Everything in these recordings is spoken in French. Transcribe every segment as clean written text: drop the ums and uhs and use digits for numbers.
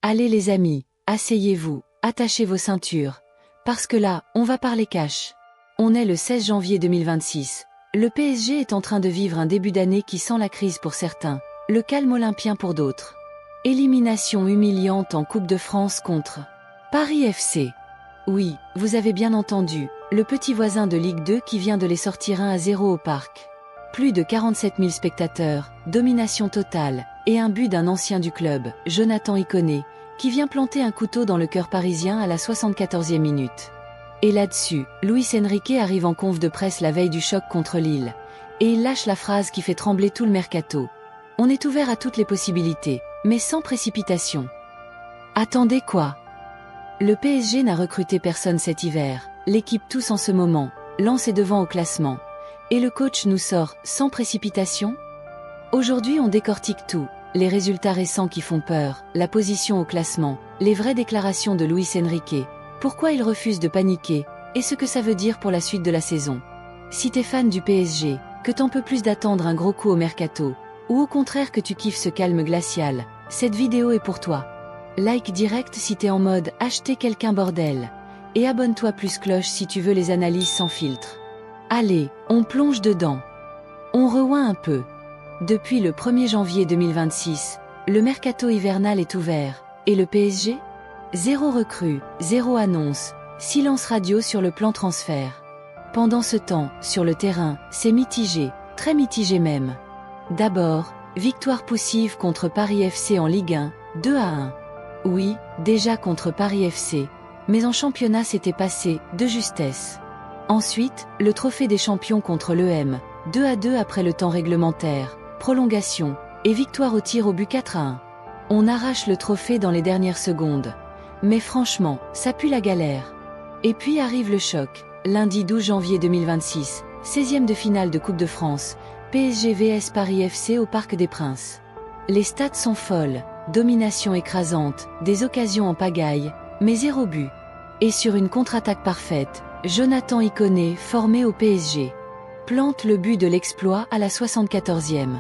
Allez les amis, asseyez-vous, attachez vos ceintures. Parce que là, on va parler cash. On est le 16 janvier 2026. Le PSG est en train de vivre un début d'année qui sent la crise pour certains, le calme olympien pour d'autres. Élimination humiliante en Coupe de France contre Paris FC. Oui, vous avez bien entendu, le petit voisin de Ligue 2 qui vient de les sortir 1-0 au parc. Plus de 47 000 spectateurs, domination totale, et un but d'un ancien du club, Jonathan Iconé, qui vient planter un couteau dans le cœur parisien à la 74e minute. Et là-dessus, Luis Enrique arrive en conf de presse la veille du choc contre Lille, et il lâche la phrase qui fait trembler tout le mercato. On est ouvert à toutes les possibilités, mais sans précipitation. Attendez quoi? Le PSG n'a recruté personne cet hiver, l'équipe tous en ce moment, Lens est devant au classement. Et le coach nous sort, sans précipitation? Aujourd'hui on décortique tout, les résultats récents qui font peur, la position au classement, les vraies déclarations de Luis Enrique, pourquoi il refuse de paniquer, et ce que ça veut dire pour la suite de la saison. Si t'es fan du PSG, que t'en peux plus d'attendre un gros coup au mercato, ou au contraire que tu kiffes ce calme glacial, cette vidéo est pour toi. Like direct si t'es en mode « acheter quelqu'un bordel », et abonne-toi plus cloche si tu veux les analyses sans filtre. Allez, on plonge dedans. On revoit un peu. Depuis le 1er janvier 2026, le mercato hivernal est ouvert. Et le PSG? Zéro recrue, zéro annonce, silence radio sur le plan transfert. Pendant ce temps, sur le terrain, c'est mitigé, très mitigé même. D'abord, victoire poussive contre Paris FC en Ligue 1, 2-1. Oui, déjà contre Paris FC, mais en championnat c'était passé, de justesse. Ensuite, le trophée des champions contre l'EM, 2-2 après le temps réglementaire, prolongation, et victoire au tir au but 4-1. On arrache le trophée dans les dernières secondes. Mais franchement, ça pue la galère. Et puis arrive le choc, lundi 12 janvier 2026, 16e de finale de Coupe de France, PSG vs Paris FC au Parc des Princes. Les stats sont folles, domination écrasante, des occasions en pagaille, mais 0 but. Et sur une contre-attaque parfaite, Jonathan Iconé, formé au PSG, plante le but de l'exploit à la 74e.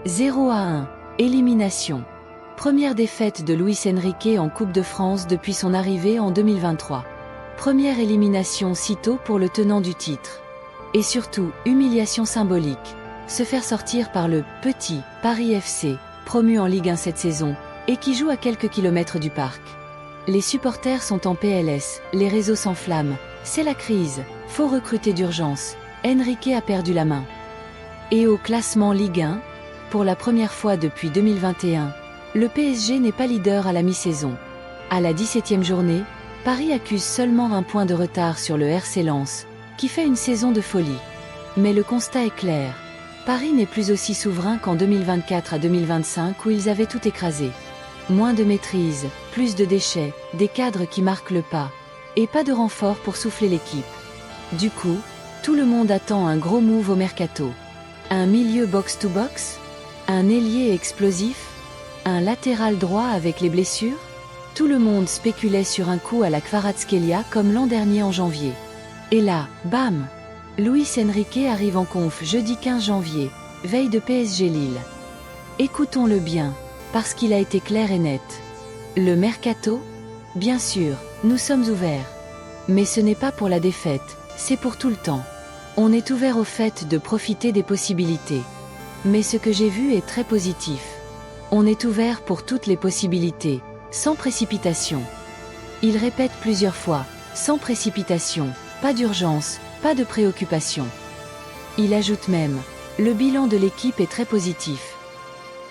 0-1, élimination. Première défaite de Luis Enrique en Coupe de France depuis son arrivée en 2023. Première élimination sitôt pour le tenant du titre. Et surtout, humiliation symbolique. Se faire sortir par le « petit » Paris FC, promu en Ligue 1 cette saison, et qui joue à quelques kilomètres du parc. Les supporters sont en PLS, les réseaux s'enflamment. C'est la crise, faut recruter d'urgence, Enrique a perdu la main. Et au classement Ligue 1, pour la première fois depuis 2021, le PSG n'est pas leader à la mi-saison. À la 17e journée, Paris accuse seulement un point de retard sur le RC Lens, qui fait une saison de folie. Mais le constat est clair, Paris n'est plus aussi souverain qu'en 2024 à 2025 où ils avaient tout écrasé. Moins de maîtrise, plus de déchets, des cadres qui marquent le pas. Et pas de renfort pour souffler l'équipe. Du coup, tout le monde attend un gros move au mercato. Un milieu box-to-box? Un ailier explosif? Un latéral droit avec les blessures? Tout le monde spéculait sur un coup à la Kvaratskhelia comme l'an dernier en janvier. Et là, bam! Luis Enrique arrive en conf jeudi 15 janvier, veille de PSG Lille. Écoutons-le bien, parce qu'il a été clair et net. Le mercato? Bien sûr, nous sommes ouverts. Mais ce n'est pas pour la défaite, c'est pour tout le temps. On est ouvert au fait de profiter des possibilités. Mais ce que j'ai vu est très positif. On est ouvert pour toutes les possibilités, sans précipitation. Il répète plusieurs fois, sans précipitation, pas d'urgence, pas de préoccupation. Il ajoute même, le bilan de l'équipe est très positif.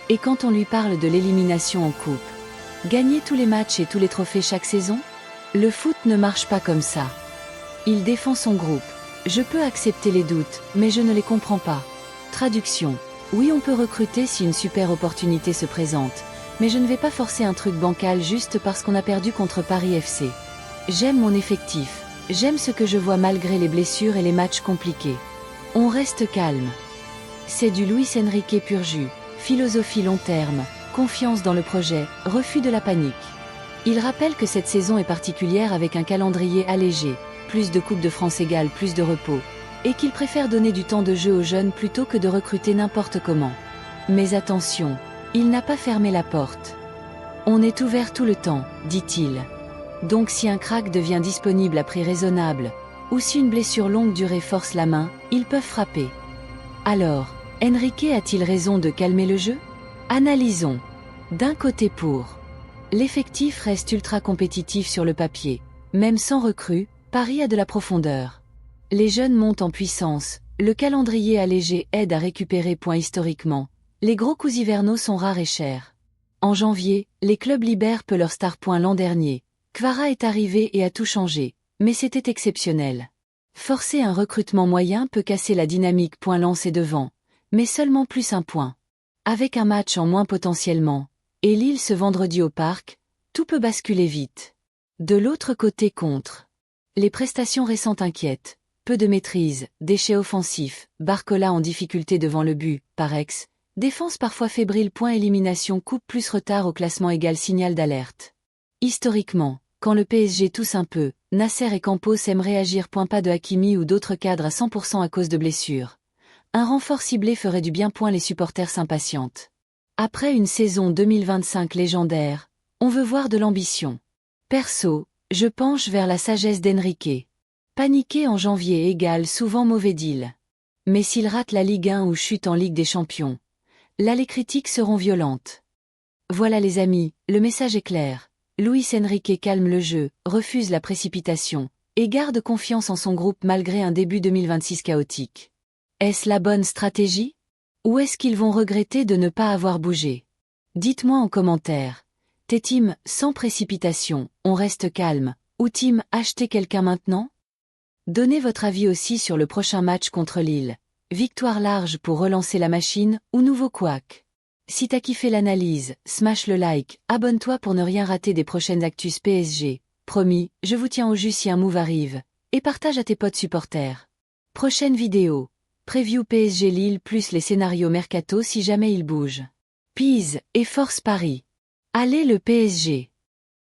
Et quand on lui parle de l'élimination en coupe, gagner tous les matchs et tous les trophées chaque saison? Le foot ne marche pas comme ça. Il défend son groupe. Je peux accepter les doutes, mais je ne les comprends pas. Traduction. Oui, on peut recruter si une super opportunité se présente, mais je ne vais pas forcer un truc bancal juste parce qu'on a perdu contre Paris FC. J'aime mon effectif. J'aime ce que je vois malgré les blessures et les matchs compliqués. On reste calme. C'est du Luis Enrique pur jus, philosophie long terme, confiance dans le projet, refus de la panique. Il rappelle que cette saison est particulière avec un calendrier allégé, plus de Coupe de France égale plus de repos, et qu'il préfère donner du temps de jeu aux jeunes plutôt que de recruter n'importe comment. Mais attention, il n'a pas fermé la porte. On est ouvert tout le temps, dit-il. Donc si un crack devient disponible à prix raisonnable, ou si une blessure longue durée force la main, ils peuvent frapper. Alors, Enrique a-t-il raison de calmer le jeu? Analysons. D'un côté l'effectif reste ultra compétitif sur le papier. Même sans recrue, Paris a de la profondeur. Les jeunes montent en puissance, le calendrier allégé aide à récupérer points historiquement. Les gros coups hivernaux sont rares et chers. En janvier, les clubs libèrent peu leurs stars points l'an dernier. Kvara est arrivé et a tout changé, mais c'était exceptionnel. Forcer un recrutement moyen peut casser la dynamique point lancé devant, mais seulement plus un point. Avec un match en moins potentiellement, et Lille ce vendredi au Parc, tout peut basculer vite. De l'autre côté les prestations récentes inquiètent, peu de maîtrise, déchets offensifs, Barcola en difficulté devant le but, Parex, défense parfois fébrile point élimination coupe plus retard au classement égal signal d'alerte. Historiquement, quand le PSG tousse un peu, Nasser et Campos aiment réagir point pas de Hakimi ou d'autres cadres à 100% à cause de blessures. Un renfort ciblé ferait du bien point les supporters s'impatientent. Après une saison 2025 légendaire, on veut voir de l'ambition. Perso, je penche vers la sagesse d'Enrique. Paniquer en janvier égale souvent mauvais deal. Mais s'il rate la Ligue 1 ou chute en Ligue des Champions, là les critiques seront violentes. Voilà les amis, le message est clair. Luis Enrique calme le jeu, refuse la précipitation, et garde confiance en son groupe malgré un début 2026 chaotique. Est-ce la bonne stratégie? Ou est-ce qu'ils vont regretter de ne pas avoir bougé? Dites-moi en commentaire. T'es team sans précipitation, on reste calme, ou team acheter quelqu'un maintenant? Donnez votre avis aussi sur le prochain match contre Lille. Victoire large pour relancer la machine, ou nouveau couac? Si t'as kiffé l'analyse, smash le like, abonne-toi pour ne rien rater des prochaines actus PSG. Promis, je vous tiens au jus si un move arrive. Et partage à tes potes supporters. Prochaine vidéo. Preview PSG Lille plus les scénarios mercato si jamais il bouge. Pise et force Paris. Allez le PSG!